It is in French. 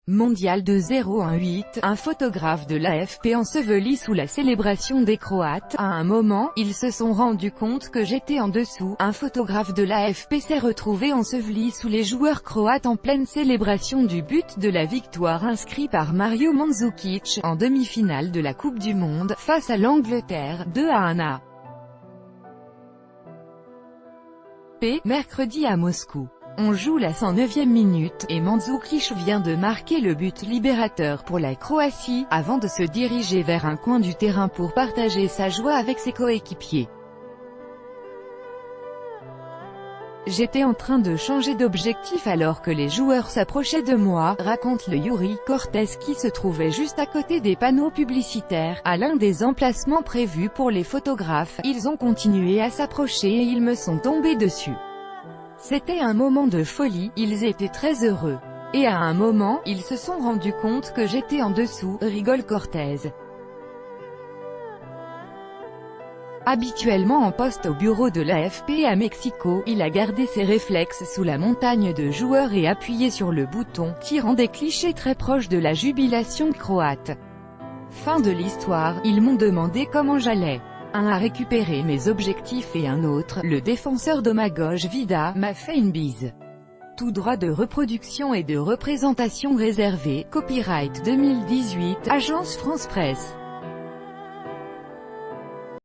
Mondial de 018, un photographe de l'AFP enseveli sous la célébration des Croates. À un moment, ils se sont rendus compte que j'étais en dessous. Un photographe de l'AFP s'est retrouvé enseveli sous les joueurs croates en pleine célébration du but de la victoire inscrit par Mario Mandzukic, en demi-finale de la Coupe du Monde, face à l'Angleterre, 2-1. Mercredi à Moscou. On joue la 109e minute, et Mandzukic vient de marquer le but libérateur pour la Croatie, avant de se diriger vers un coin du terrain pour partager sa joie avec ses coéquipiers. J'étais en train de changer d'objectif alors que les joueurs s'approchaient de moi, raconte le Yuri Cortés qui se trouvait juste à côté des panneaux publicitaires, à l'un des emplacements prévus pour les photographes. Ils ont continué à s'approcher et ils me sont tombés dessus. C'était un moment de folie, ils étaient très heureux. Et à un moment, ils se sont rendus compte que j'étais en dessous, rigole Cortés. Habituellement en poste au bureau de l'AFP à Mexico, il a gardé ses réflexes sous la montagne de joueurs et appuyé sur le bouton, tirant des clichés très proches de la jubilation croate. Fin de l'histoire, ils m'ont demandé comment j'allais. Un a récupéré mes objectifs et un autre, le défenseur Domagoj Vida, m'a fait une bise. Tout droit de reproduction et de représentation réservé, copyright 2018, Agence France Presse.